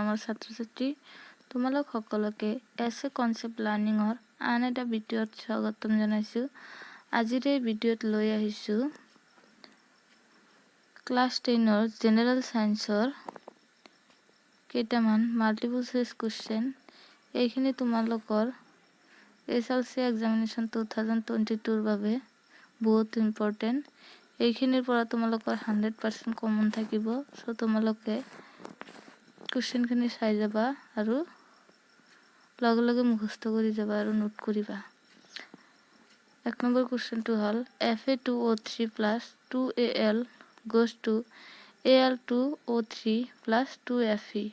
মৰমৰ ছাত্ৰ-ছাত্ৰী, তোমালোক সকলোকে এছে কনসেপ্ট লাৰ্ণিঙৰ আন এটা ভিডিঅ'ত স্বাগতম জনাইছোঁ। আজিৰ এই ভিডিঅ'ত লৈ আহিছোঁ ক্লাছ 10ৰ জেনেৰেল সায়েন্সৰ কেইটামান মাল্টিপল চইচ কুৱেশ্যন। এইখিনি তোমালোকৰ SLC এক্সামিনেশ্যন 2022ৰ বাবে বহুত ইম্পৰ্টেণ্ট। এইখিনিৰ পৰা তোমালোকৰ 100% কমন থাকিব। সো তোমালোকে কুৱেশ্যনখিনি চাই যাবা আৰু লগে লগে মুখস্থ কৰি যাবা আৰু নোট কৰিবা। 1 নম্বৰ কুৱেশ্যনটো হ'ল Fa2O3 plus 2Al goes to Al2O3 plus 2Fe।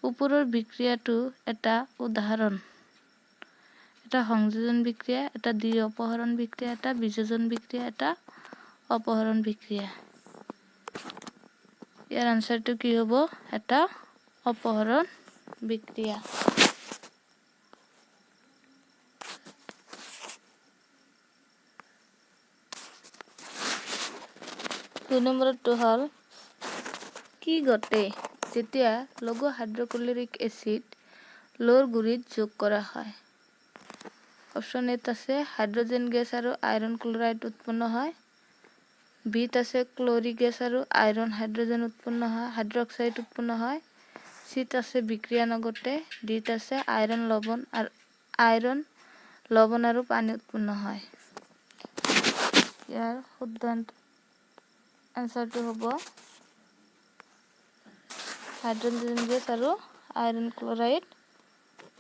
ওপৰৰ বিক্ৰিয়াটো এটা উদাহৰণ। এটা সংযোজন বিক্ৰিয়া, এটা দ্বি অপহৰণ বিক্ৰিয়া, এটা বিযোজন বিক্ৰিয়া, এটা অপহৰণ বিক্ৰিয়া। ইয়াৰ আনসাৰটো কি হ'ব? এটা অপহৰণ বিক্ৰিয়া। দুই নম্বৰটো হ'ল কি ঘটে যেতিয়া লঘু হাইড্ৰক্লোৰিক এসিড লোৰ গুৰিত যোগ কৰা হয়? অপশন এত আছে হাইড্ৰোজেন গেছ আৰু আইৰন ক্লোৰাইড উৎপন্ন হয়। বিত আছে ক্লোৰিক গেছ আৰু আইৰন হাইড্ৰোজেন উৎপন্ন হয়, হাইড্ৰক্সাইড উৎপন্ন হয়। সিত আছে বিক্ৰিয়া নঘটে। ডিত আছে আইৰন লবণ আৰু পানী উৎপন্ন হয়। ইয়াৰ শুদ্ধ আনসাৰটো হ'ব হাইড্ৰোজেন গেছ আৰু আইৰন ক্লোৰাইড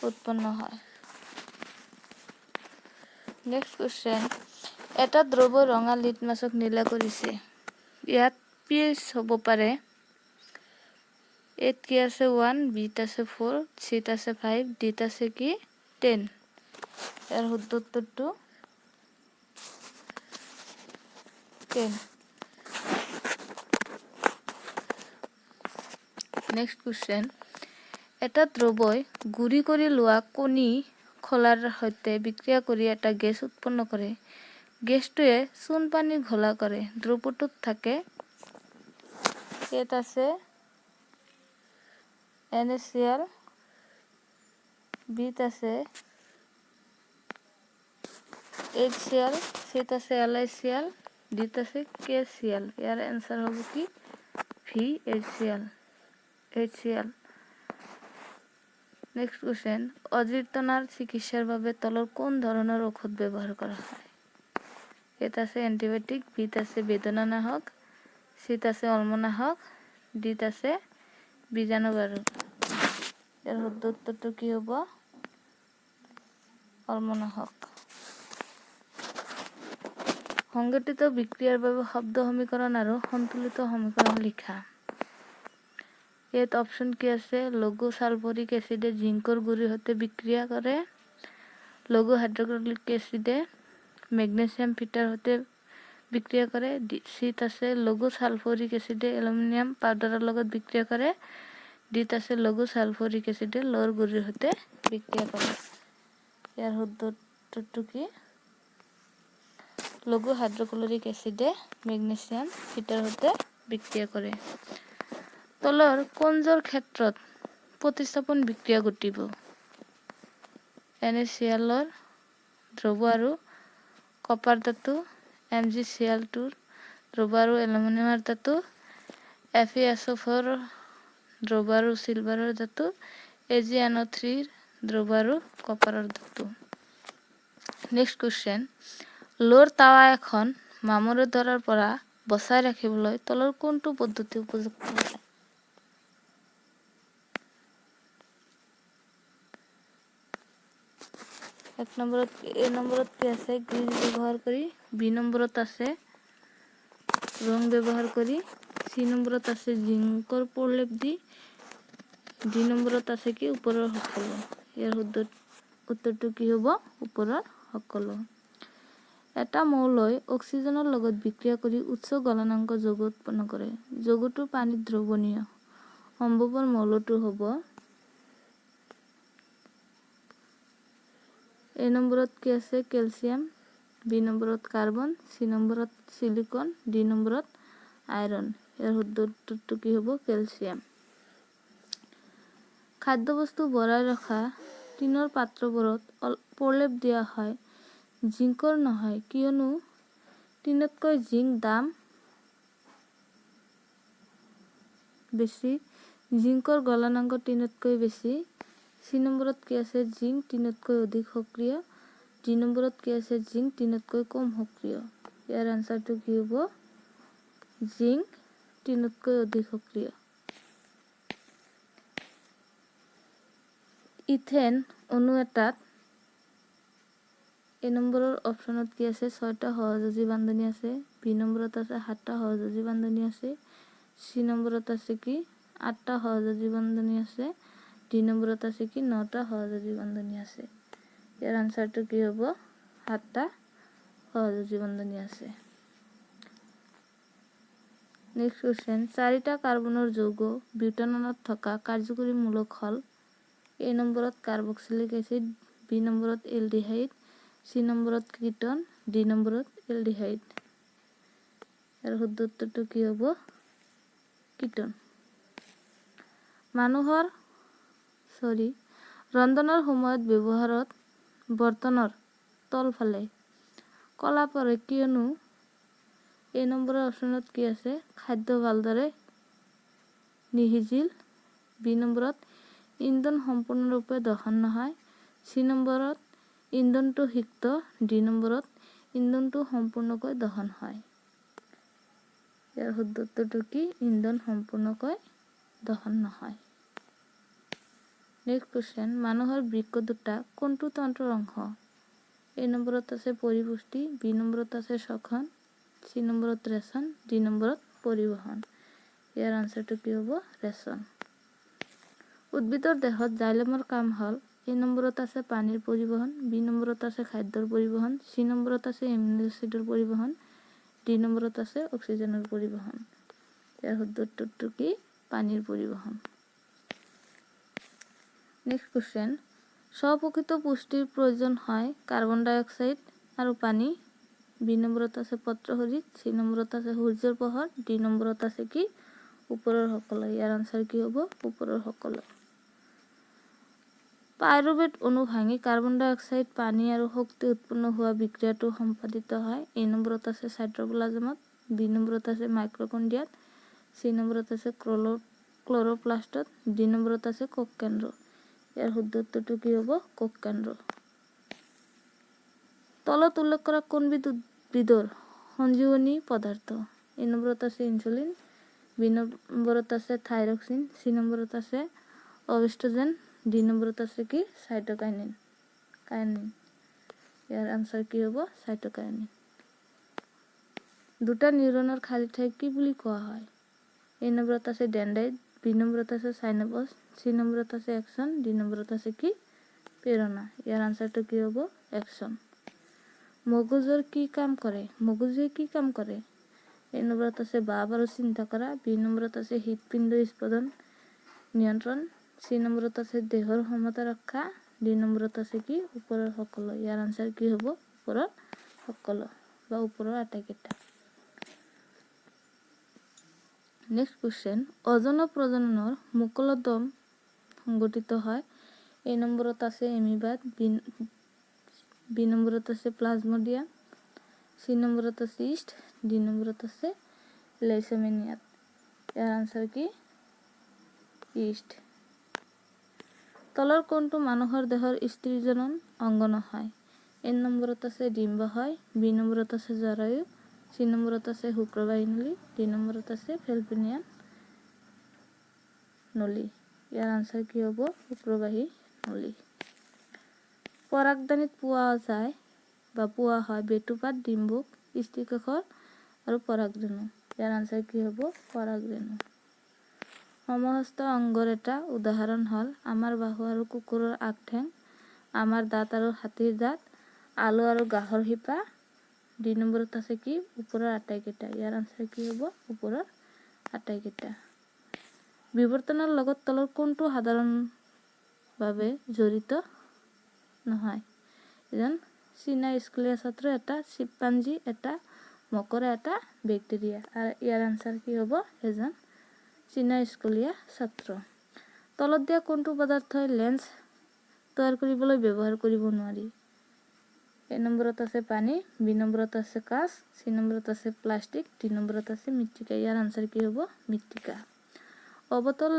উৎপন্ন হয়। নেক্সট কুৱেশ্যন, এটা দ্ৰৱ ৰঙা লিটমাছক নীলা কৰিছে। ইয়াত pH হ'ব পাৰে এত কি আছে 1, বিত আছে 4, সিত আছে 5, ডিত আছে কি 10। ইয়াৰ শুদ্ধ উত্তৰটো 10। নেক্সট কুৱেশ্যন, এটা দ্ৰৱই গুৰি কৰি লোৱা কণী খোলাৰ সৈতে বিক্ৰিয়া কৰি এটা গেছ উৎপন্ন কৰে। গেছটোৱে চূণ পানী ঘোলা কৰে। দ্ৰৱটোত থাকে এত আছে NaCl, বিত আছে HCl, সিত আছে LiCl, ডিত আছে KCl। ইয়াৰ এনসাৰ হ'ব কি VHCl, HCl। নেক্সট কুৱেশ্যন, অজীৰ্তনাৰ চিকিৎসাৰ বাবে তলৰ কোন ধৰণৰ ঔষধ ব্যৱহাৰ কৰা হয়? এত আছে এন্টিবায়োটিক, বিত আছে বেদনানাশক, সিত আছে অম্লনাশক, ডিত আছে বীজাণুবাৰক। ইয়াৰ শুদ্ধ উত্তৰটো কি হ'ব? অম্লনাশক। সংগঠিত বিক্ৰিয়াৰ বাবে শব্দ সমীকৰণ আৰু সন্তুলিত সমীকৰণ লিখা। ইয়াত অপশন কি আছে? লঘু সালফৰিক এসিডে জিংকৰ গুৰিৰ সৈতে বিক্ৰিয়া কৰে। লঘু হাইড্ৰক্লোৰিক এসিডে মেগনেছিয়াম ফিটাৰ সৈতে বিক্ৰিয়া কৰে। সিত আছে লঘু সালফৰিক এসিডে এলুমিনিয়াম পাউডাৰৰ লগত বিক্ৰিয়া কৰে। ডিত আছে লঘু সালফৰিক এসিডে লোৰ গুৰিৰ সৈতে বিক্ৰিয়া কৰে। ইয়াৰ শুদ্ধ উত্তৰটো কি? লঘু হাইড্ৰক্লোৰিক এসিডে মেগনেছিয়াম ফিটাৰ সৈতে বিক্ৰিয়া কৰে। তলৰ কোনজোৰ ক্ষেত্ৰত প্ৰতিস্থাপন বিক্ৰিয়া ঘটিব? NaCl ৰ দ্ৰৱ আৰু কপাৰ ধাতু, MgCl2 দ্ৰৱ আৰু এলুমিনিয়ামৰ ধাতু, FeSO4 দ্ৰৱ আৰু চিলভাৰৰ ধাতু, AgNO3 দ্ৰৱ আৰু কপাৰৰ ধাতু। নেক্সট কুৱেশ্যন, লোৰ তাৱা এখন মামৰে ধৰাৰ পৰা বচাই ৰাখিবলৈ তলৰ কোনটো পদ্ধতি উপযুক্ত হয়? এ নম্বৰত কি আছে? গ্ৰীজ ব্যৱহাৰ কৰি, বি নম্বৰত আছে ৰং ব্যৱহাৰ কৰি, সি নম্বৰত আছে জিংকৰ প্ৰলেপ দি, ডি নম্বৰত আছে কি ওপৰৰ সকলো। ইয়াৰ শুদ্ধ উত্তৰটো কি হ'ব? ওপৰৰ সকলো। এটা মৌলই অক্সিজেনৰ লগত বিক্ৰিয়া কৰি উচ্চ গলনাংক যৌগ উৎপন্ন কৰে। যৌগটো পানীত দ্ৰৱণীয়। সম্ভৱৰ মৌলটো হ'ব এ নম্বৰত কি আছে? কেলছিয়াম, বি নম্বৰত কাৰ্বন, সি নম্বৰত সিলিকন, ডি নম্বৰত আইৰন। ইয়াৰ শুদ্ধ উত্তৰটো কি হ'ব? কেলছিয়াম। খাদ্যবস্তু ভৰাই ৰখা টিনৰ পাত্ৰবোৰত প্ৰলেপ দিয়া হয় জিংকৰ নহয় কিয়নো টিনতকৈ জিংক দাম বেছি জিংকৰ গলনাংক টিনতকৈ বেছি C নম্বৰত কি আছে জিংক টিনতকৈ অধিক সক্ৰিয় D নম্বৰত কি আছে জিংক টিনতকৈ কম সক্ৰিয় ইয়াৰ আনসাৰটো কি হ'ব জিংক টিনতকৈ অধিক সক্ৰিয় ইথেন অণু এটাত A নম্বৰৰ অপচনত কি আছে 6টা সহযোজী বান্ধনী আছে B নম্বৰত আছে 7টা সহযোজী বান্ধনী আছে C নম্বৰত আছে কি 8টা সহযোজী বান্ধনী আছে D নম্বৰত আছে কি 9টা সহযোজী বান্ধনী আছে ইয়াৰ আনসাৰটো কি হ'ব 7টা সহযোজী বান্ধনী আছে নেক্সট কোশ্চেন 4টা কাৰ্বনৰ যৌগ বিউটাননত থকা কাৰ্যকৰী মূলক হল A নম্বৰত কাৰ্বক্সিলিক এসিড B নম্বৰত এলডিহাইড C নম্বৰত কিটোন D নম্বৰত এলডিহাইড ইয়াৰ শুদ্ধ উত্তৰটো কি হ'ব কিটোন মানুহৰ ৰন্ধনৰ সময়ত ব্যৱহাৰত বৰ্তনৰ তলফালে কলা পৰে কিয়নো A নম্বৰৰ অপচনত কি আছে খাদ্য ভালদৰে নিহিজিল B নম্বৰত ইন্ধন সম্পূৰ্ণৰূপে দহন নহয় C নম্বৰত ইন্ধনটো সিক্ত D নম্বৰত ইন্ধনটো সম্পূৰ্ণকৈ দহন হয় ইয়াৰ শুদ্ধ উত্তৰটো কি ইন্ধন সম্পূৰ্ণকৈ দহন নহয় নেক্সট কোশ্চেন মানুহৰ বৃক্ক দুটা কোনটো তন্ত্ৰৰ অংশ A নম্বৰত আছে পৰিপুষ্টি B নম্বৰত আছে শ্বসন C নম্বৰত ৰেচন D নম্বৰত পৰিবহন ইয়াৰ আনসাৰটো কি হ'ব ৰেচন উদ্ভিদৰ দেহত জাইলেমৰ কাম হল A নম্বৰত আছে পানীৰ পৰিবহন B নম্বৰত আছে খাদ্যৰ পৰিবহন C নম্বৰত আছে এমিনো এচিডৰ পৰিবহন D নম্বৰত আছে অক্সিজেনৰ পৰিবহন ইয়াৰ শুদ্ধ উত্তৰটো কি পানীৰ পৰিবহন নেক্সট কোশ্চেন স্বপ্ৰকৃত পুষ্টিৰ প্ৰয়োজন হয় কাৰ্বন ডাই অক্সাইড আৰু পানী B নম্বৰত আছে পত্ৰহৰিত C নম্বৰত আছে সূৰ্যৰ পোহৰ D নম্বৰত আছে কি ওপৰৰ সকলো ইয়াৰ আনসাৰ কি হ'ব ওপৰৰ সকলো পাইৰুভেট অণু ভাঙি কাৰ্বন ডাই অক্সাইড পানী আৰু শক্তি উৎপন্ন হোৱা বিক্ৰিয়াটো সম্পাদিত হয় A নম্বৰত আছে সাইটোপ্লাজমত B নম্বৰত আছে মাইক্ৰকন্ড্ৰিয়াত C নম্বৰত আছে ক্লোৰোপ্লাষ্টত D নম্বৰত আছে কোষ কেন্দ্ৰ ইয়াৰ শুদ্ধ উত্তৰটো কি হ'ব কোষ কেন্দ্ৰ তলত উল্লেখ কৰা কোনবিধ উদ্ভিদৰ সঞ্জীৱনী পদাৰ্থ A নম্বৰত আছে ইনসুলিন B নম্বৰত আছে থাইৰক্সিন C নম্বৰত আছে অবেষ্ট্ৰোজেন D নম্বৰত আছে কি সাইটোকাইনিন ইয়াৰ আনসাৰ কি হ'ব সাইটোকাইনিন দুটা নিউৰনৰ খালী ঠাই কি বুলি কোৱা হয় A নম্বৰত আছে ডেনড্ৰাইট B নম্বৰত আছে সাইনাপছ C নম্বৰত আছে এক্সন D নম্বৰত আছে কি প্ৰেৰণা ইয়াৰ আনসাৰটো কি হ'ব এক্সন মগজুৰ কি কাম কৰে মগজুৱে কি কাম কৰে A নম্বৰত আছে ভাব আৰু চিন্তা কৰা B নম্বৰত আছে হৃদপিণ্ড স্পন্দন নিয়ন্ত্ৰণ C নম্বৰত আছে দেহৰ সমতা ৰক্ষা D নম্বৰত আছে কি ওপৰৰ সকলো ইয়াৰ আনসাৰ কি হ'ব ওপৰৰ সকলো বা ওপৰৰ আটাইকেইটা নেক্সট কোশ্চেন অজন প্ৰজননৰ মুকলদম সংগঠিত হয় A নম্বৰত আছে এমিবাত B নম্বৰত আছে প্লাজমোডিয়াম C নম্বৰত আছে ইষ্ট D নম্বৰত আছে লেইচেমিনিয়াত ইয়াৰ আনসাৰ কি ইষ্ট তলৰ কোনটো মানুহৰ দেহৰ স্ত্ৰীজনন অংগ নহয় A নম্বৰত আছে ডিম্বাশয় B নম্বৰত আছে জৰায়ু C নম্বৰত আছে শুক্ৰবাহী নলী D নম্বৰত আছে ফেলপিনিয়ান নলী ইয়াৰ আনসাৰ কি হ'ব শুক্ৰবাহী নলী পৰাগদানিত পোৱা হয় বেটুপাত ডিম্বুক স্থিতিকাকৰ আৰু পৰাগৰেণু ইয়াৰ আনসাৰ কি হ'ব পৰাগৰেণু সমহস্ত অংগৰ এটা উদাহৰণ হল আমাৰ বাহু আৰু কুকুৰৰ আগঠেং আমাৰ দাঁত আৰু হাতীৰ দাঁত আলু আৰু গাহৰ শিপা D নম্বৰত আছে কি ওপৰৰ আটাইকেইটা ইয়াৰ আনসাৰ কি হ'ব ওপৰৰ আটাইকেইটা বিৱৰ্তনৰ লগত তলৰ কোনটো সাধাৰণভাৱে জড়িত নহয় এজন চীনা স্কুলীয়া ছাত্ৰ এটা চিম্পাঞ্জী এটা মকৰা এটা বেক্টেৰিয়া আৰু ইয়াৰ আনসাৰ কি হ'ব এজন চীনা স্কুলীয়া ছাত্ৰ তলত দিয়া কোনটো পদাৰ্থই লেন্স তৈয়াৰ কৰিবলৈ ব্যৱহাৰ কৰিব নোৱাৰি? এ নম্বৰত আছে পানী, বি নম্বৰত আছে কাঁচ, চি নম্বৰত আছে প্লাষ্টিক, ডি নম্বৰত আছে মৃত্তিকা। ইয়াৰ আনসাৰ কি হ'ব? মৃত্তিকা। অৱতল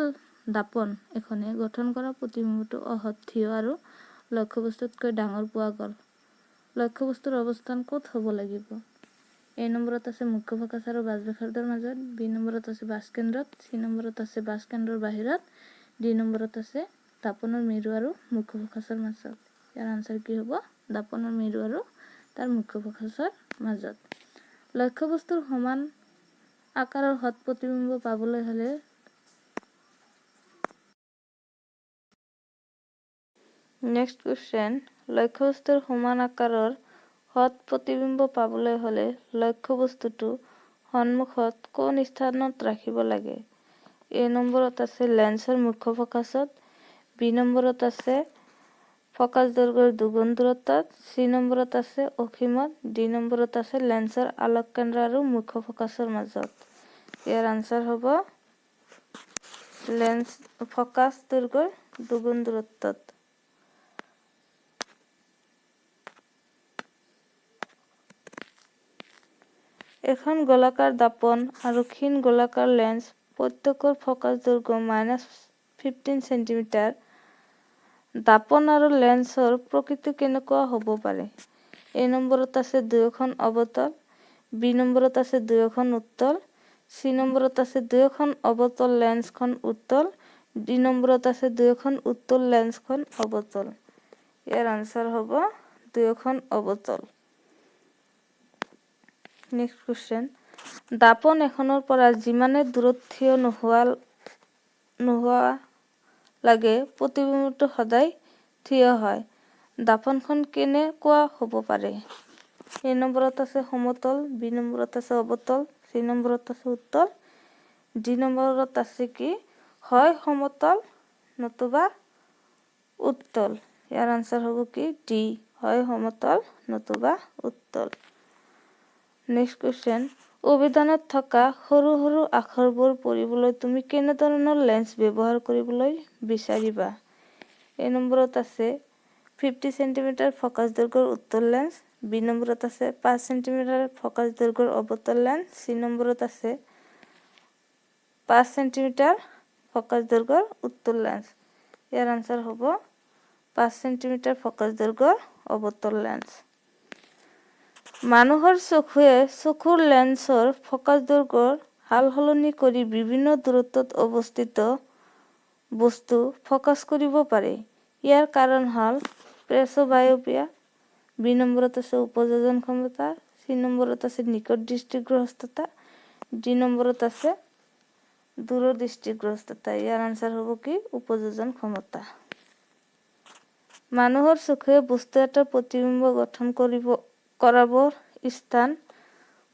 দাপন এখনে গঠন কৰা প্ৰতিবিম্বটো অহত থিয় আৰু লক্ষ্যবস্তুতকৈ ডাঙৰ পোৱা গ'ল। লক্ষ্যবস্তুৰ অৱস্থান ক'ত হ'ব লাগিব? এ নম্বৰত আছে মুখ্য ফকাছ আৰু বাছ ব্যাসাৰ্ধৰ মাজত, বি নম্বৰত আছে বাছ কেন্দ্ৰত, চি নম্বৰত আছে বাছ কেন্দ্ৰৰ বাহিৰত, ডি নম্বৰত আছে দাপনৰ মেৰু আৰু মুখ্য ফকাছৰ মাজত। ইয়াৰ আনসাৰ কি হ'ব? দাপনৰ মেৰু আৰু তাৰ মুখ্য ফকাছৰ মাজত। লক্ষ্যবস্তুৰ সমান আকাৰৰ হৎ প্ৰতিবিম্ব পাবলৈ হ'লে নেক্সট কুৱেশ্যন, লক্ষ্যবস্তুৰ সমান আকাৰৰ হৎ প্ৰতিবিম্ব পাবলৈ হ'লে লক্ষ্যবস্তুটো সন্মুখত কোন স্থানত ৰাখিব লাগে? এ নম্বৰত আছে লেন্সৰ মুখ্য ফকাছত, বি নম্বৰত আছে ফকাছ দৈৰ্ঘ্যৰ দুগুণ দূৰত্বত, চি নম্বৰত আছে অসীমত, ডি নম্বৰত আছে লেন্সৰ আলোক কেন্দ্ৰ আৰু মুখ্য ফকাছৰ মাজত। ইয়াৰ আনসাৰ হ'ব লেন্স ফকাছ দৈৰ্ঘ্যৰ দুগুণ দূৰত্বত। এখন গোলাকাৰ দাপন আৰু ক্ষীণ গোলাকাৰ লেন্স প্ৰত্যেকৰ ফকাছ দৈৰ্ঘ্য -15 চেণ্টিমিটাৰ। দাপন আৰু লেন্সৰ প্ৰকৃতি কেনেকুৱা হ'ব পাৰে? এ নম্বৰত আছে দুয়োখন অৱতল, বি নম্বৰত আছে দুয়োখন উত্তল, চি নম্বৰত আছে দুয়োখন অৱতল লেন্সখন উত্তল, ডি নম্বৰত আছে দুয়োখন উত্তল লেন্সখন অৱতল। ইয়াৰ আনসাৰ হ'ব দুয়োখন অৱতল। নেক্সট কুৱেশ্যন, দাপন এখনৰ পৰা যিমানে দূৰত থিয় নোহোৱা লাগে প্ৰতিবিম্বটো সদায় থিয় হয়। দাপনখন কেনেকুৱা হ'ব পাৰে? এ নম্বৰত আছে সমতল, বি নম্বৰত আছে অৱতল, চি নম্বৰত আছে উত্তল, ডি নম্বৰত আছে কি হয় সমতল নতুবা উত্তল। ইয়াৰ আনসাৰ হ'ব কি ডি হয় সমতল নতুবা উত্তল। নেক্সট কুৱেশ্যন, অভিধানত থকা সৰু সৰু আখৰবোৰ পঢ়িবলৈ তুমি কেনেধৰণৰ লেন্স ব্যৱহাৰ কৰিবলৈ বিচাৰিবা? এ নম্বৰত আছে 50 চেণ্টিমিটাৰ ফকাছ দৈৰ্ঘ্যৰ উত্তল লেন্স, বি নম্বৰত আছে 5 চেণ্টিমিটাৰ ফকাছ দৈৰ্ঘ্যৰ অৱতল লেন্স, চি নম্বৰত আছে 5 চেণ্টিমিটাৰ ফকাছ দৈৰ্ঘ্যৰ উত্তল লেন্স। ইয়াৰ আনসাৰ হ'ব 5 চেণ্টিমিটাৰ ফকাছ দৈৰ্ঘ্যৰ অৱতল লেন্স। মানুহৰ চকুৱে চকুৰ লেন্সৰ ফকাছ দৈৰ্ঘ্যৰ সালসলনি কৰি বিভিন্ন দূৰত্বত অৱস্থিত বস্তু ফকাছ কৰিব পাৰে। ইয়াৰ কাৰণ হ'ল প্ৰেছবায়োপিয়া, বি নম্বৰত আছে উপযোজন ক্ষমতা, চি নম্বৰত আছে নিকট দৃষ্টিগ্ৰস্ততা, ডি নম্বৰত আছে দূৰদৃষ্টিগ্ৰস্ততা। ইয়াৰ আনসাৰ হ'ব কি উপযোজন ক্ষমতা। মানুহৰ চকুৱে বস্তু এটাৰ প্ৰতিবিম্ব গঠন কৰাবৰ স্থান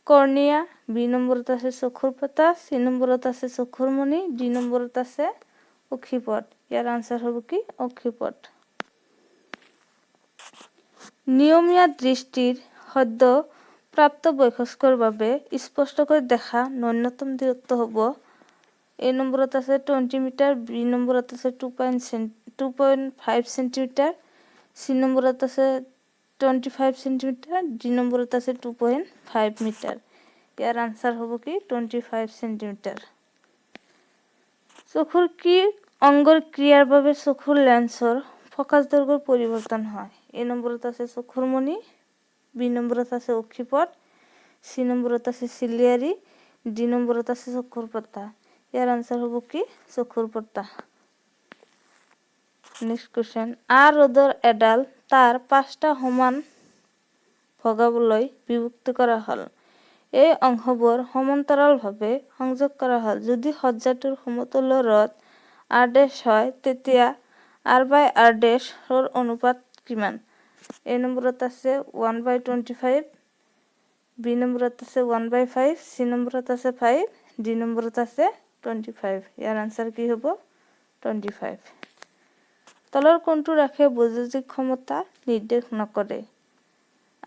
কৰ্ণিয়া, বি নম্বৰত আছে চকুৰ পতা, চি নম্বৰত আছে চকুৰ মণি, ডি নম্বৰত আছে অক্ষিপট। ইয়াৰ আনসাৰ হ'ব কি অক্ষিপট। নিয়মীয়া দৃষ্টিৰ সদ্য প্ৰাপ্ত বয়স্কৰ বাবে স্পষ্টকৈ দেখা ন্যূনতম দূৰত্ব হ'ব এ নম্বৰত আছে 20 মিটাৰ, বি নম্বৰত আছে 2.5 চেণ্টিমিটাৰ, চি নম্বৰত আছে 25 চেণ্টিমিটাৰ, ডি নম্বৰত আছে 2.5 মিটাৰ। ইয়াৰ আনসাৰ হ'ব কি 25 চেণ্টিমিটাৰ। চকুৰ কি অংগৰ ক্ৰিয়াৰ বাবে চকুৰ লেন্সৰ ফকাছ দৈৰ্ঘ্যৰ পৰিৱৰ্তন হয়? এ নম্বৰত আছে চকুৰ মণি, বি নম্বৰত আছে অক্ষিপট, চি নম্বৰত আছে চিলিয়াৰী, ডি নম্বৰত আছে চকুৰ পতা। ইয়াৰ আনসাৰ হ'ব কি চকুৰ পতা। নেক্সট কুৱেশ্যন, ৰ'দৰ এডাল তাৰ 5টা সমান ভগাবলৈ বিভক্ত কৰা হ'ল। এই অংশবোৰ সমান্তৰালভাৱে সংযোগ কৰা হ'ল। যদি সজ্জাটোৰ সমতুল্য ৰড R' হয় তেতিয়া R/R' অনুপাত কিমান? এ নম্বৰত আছে 1/25, বি নম্বৰত আছে 1/5, চি নম্বৰত আছে 5, ডি নম্বৰত আছে 25। ইয়াৰ আনসাৰ কি হ'ব 25। তলৰ কোনটো ৰাশিয়ে বৈদ্যুতিক ক্ষমতা নিৰ্দেশ নকৰে?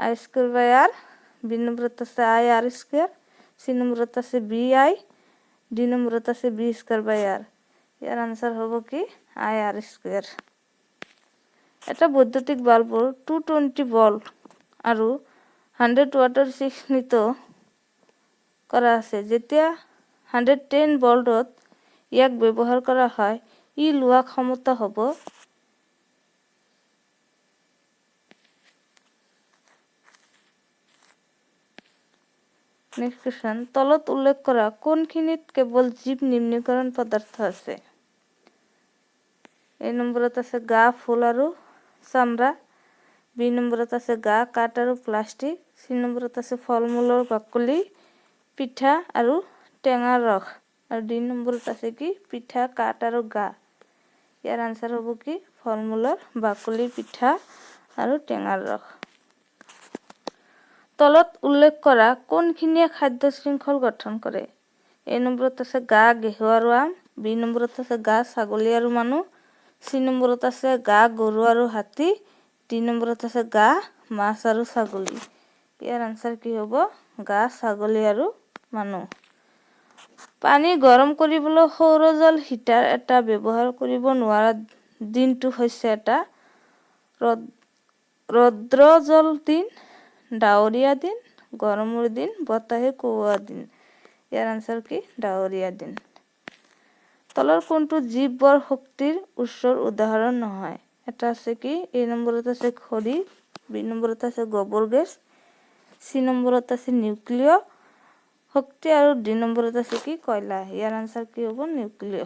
I²/R, বি নম্বৰত আছে IR², চি নম্বৰত আছে BI, ডি নম্বৰত আছে B²/R। ইয়াৰ আনসাৰ হ'ব কি IR²। এটা বৈদ্যুতিক বাল্বৰ 220 ভল্ট আৰু 100 ওয়াটৰ চিহ্নিত কৰা আছে। যেতিয়া 110 ভল্টত ইয়াক ব্যৱহাৰ কৰা হয়, ই লোৱা ক্ষমতা হ'ব নেক্সট কোৱেশ্চন, তলত উল্লেখ কৰা কোনখিনিত কেৱল জীৱ নিম্নীকৰণ পদাৰ্থ আছে? এ নম্বৰত আছে গা, ফুল আৰু চামৰা। বি নম্বৰত আছে গা, কাঠ আৰু প্লাষ্টিক। চি নম্বৰত আছে ফল মূলৰ বাকলি, পিঠা আৰু টেঙাৰ ৰস। আৰু ডি নম্বৰত আছে কি পিঠা, কাঠ আৰু গা। ইয়াৰ আনসাৰ হ'ব কি ফল মূলৰ বাকলি, পিঠা আৰু টেঙাৰ ৰস। তলত উল্লেখ কৰা কোনখিনিয়ে খাদ্য শৃংখল গঠন কৰে? এ নম্বৰত আছে গা, ঘেঁহু আৰু আম। বি নম্বৰত আছে গা, ছাগলী আৰু মানুহ। চি নম্বৰত আছে গা, গৰু আৰু হাতী। ডি নম্বৰত আছে গা, মাছ আৰু ছাগলী। ইয়াৰ আনসাৰ কি হ'ব গা, ছাগলী আৰু মানুহ। পানী গৰম কৰিবলৈ সৌৰজল হিটাৰ এটা ব্যৱহাৰ কৰিব নোৱাৰা দিনটো হৈছে এটা ৰৌদ্ৰজল দিন, ডাৱৰীয়া দিন, গৰমৰ দিন, বতাহে কোৱোৱা দিন। ইয়াৰ আনসাৰ কি ডাৱৰীয়া দিন। তলৰ কোনটো জীৱ বৰ শক্তিৰ উৎসৰ উদাহৰণ নহয়? এটা আছে কি এ নম্বৰত আছে খৰি, বি নম্বৰত আছে গোবৰ গেছ, চি নম্বৰত আছে নিউক্লিয় শক্তি আৰু ডি নম্বৰত আছে কি কয়লা। ইয়াৰ আনসাৰ কি হ'ব নিউক্লিয়।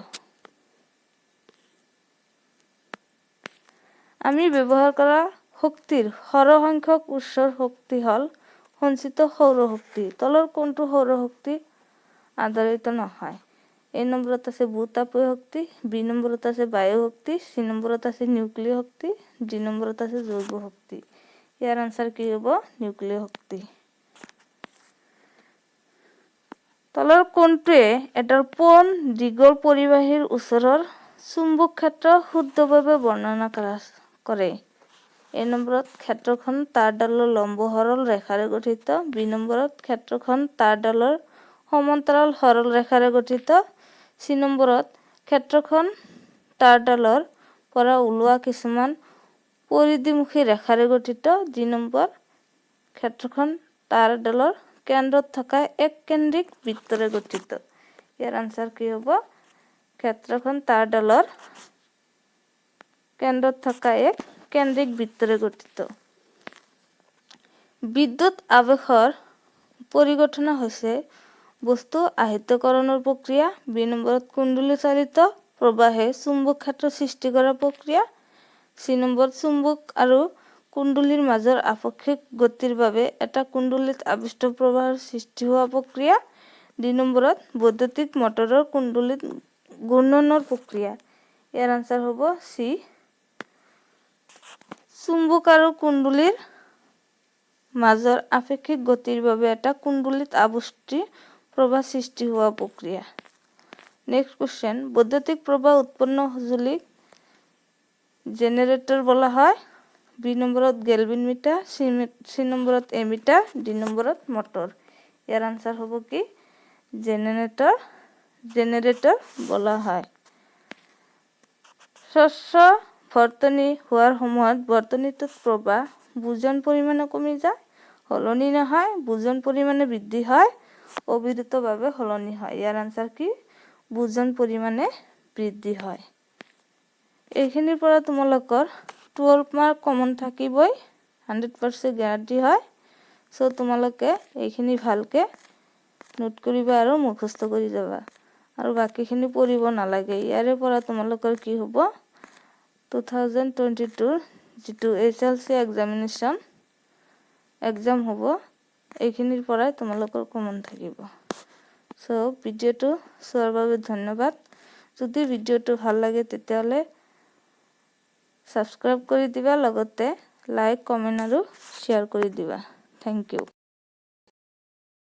আমি ব্যৱহাৰ কৰা শক্তিৰ সৰহসংখ্যক উৎসৰ শক্তি হ'ল সঞ্চিত সৌৰ শক্তি। তলৰ কোনটো সৌৰ শক্তি আধাৰিত নহয়? এ নম্বৰত আছে ভূতাপীয় শক্তি, বি নম্বৰত আছে বায়ু শক্তি, চি নম্বৰত আছে নিউক্লিয় শক্তি, ডি নম্বৰত আছে জৈৱ শক্তি। ইয়াৰ আনসাৰ কি হ'ব নিউক্লিয় শক্তি। তলৰ কোনটোৱে এডাল পোন দীঘল পৰিবাহীৰ ওচৰৰ চুম্বক ক্ষেত্ৰ শুদ্ধভাৱে বৰ্ণনা কৰে? এ নম্বৰত ক্ষেত্ৰখন তাঁৰডালৰ লম্ব সৰল ৰেখাৰে গঠিত। বি নম্বৰত ক্ষেত্ৰখন তাঁৰডালৰ সমান্তৰাল সৰল ৰেখাৰে গঠিত। চি নম্বৰত ক্ষেত্ৰখন তাঁৰডালৰ পৰা ওলোৱা কিছুমান পৰিধিমুখী ৰেখাৰে গঠিত। ডি নম্বৰ ক্ষেত্ৰখন তাঁৰডালৰ কেন্দ্ৰত থকা এককেন্দ্ৰিক বৃত্তৰে গঠিত। ইয়াৰ আনসাৰ কি হ'ব ক্ষেত্ৰখন তাঁৰডালৰ কেন্দ্ৰত থকা এক কেন্দ্ৰিক বৃত্তৰে গঠিত। বিদ্যুৎ আৱেশৰ পৰিঘটনা হৈছে বস্তু আহিতকৰণৰ প্ৰক্ৰিয়া। বি নম্বৰত কুণ্ডলী চালিত প্ৰবাহে চুম্বক ক্ষেত্ৰ সৃষ্টি কৰা প্ৰক্ৰিয়া। চি নম্বৰত চুম্বক আৰু কুণ্ডলীৰ মাজৰ আপেক্ষিক গতিৰ বাবে এটা কুণ্ডলীত আবিষ্ট প্ৰবাহৰ সৃষ্টি হোৱা প্ৰক্ৰিয়া। ডি নম্বৰত বৈদ্যুতিক মটৰৰ কুণ্ডলীত ঘূৰ্ণনৰ প্ৰক্ৰিয়া। ইয়াৰ আনসাৰ হ'ব চি চুম্বক আৰু কুণ্ডলীৰ মাজৰ আপেক্ষিক গতিৰ বাবে এটা কুণ্ডলীত আৱৃষ্টি প্ৰবাহ সৃষ্টি হোৱা প্ৰক্ৰিয়া। নেক্সট কোৱেশ্চন, বৈদ্যুতিক প্ৰবাহ উৎপন্ন সঁজুলিক জেনেৰেটৰ বোলা হয়। বি নম্বৰত গেলভিন মিটাৰ, চি নম্বৰত এমিটাৰ, ডি নম্বৰত মটৰ। ইয়াৰ আনসাৰ হ'ব কি জেনেৰেটৰ বোলা হয়। শস্য ভৰ্তনী হোৱাৰ সময়ত বৰ্তনীটোত প্ৰবাহ বোজন পৰিমাণে কমি যায়, সলনি নহয়, বোজন পৰিমাণে বৃদ্ধি হয়, অবিৰতভাৱে সলনি হয়। ইয়াৰ আনসাৰ কি বোজন পৰিমাণে বৃদ্ধি হয়। এইখিনিৰ পৰা তোমালোকৰ 12 মাৰ্ক কমন থাকিবই, 100% গেৰাণ্টি হয়। চ' তোমালোকে এইখিনি ভালকে নোট কৰিবা আৰু মুখস্থ কৰি যাবা আৰু বাকীখিনি পঢ়িব নালাগে। ইয়াৰে পৰা তোমালোকৰ কি হ'ব 2022 যিটো SLC এক্সাম হ'ব, এইখিনিৰ পৰাই তোমালোকৰ কমন থাকিব। চ' ভিডিঅ'টো চোৱাৰ বাবে ধন্যবাদ। যদি ভিডিঅ'টো ভাল লাগে তেতিয়াহ'লে ছাবস্ক্ৰাইব কৰি দিবা, লগতে লাইক, কমেণ্ট আৰু শ্বেয়াৰ কৰি দিবা। Thank U.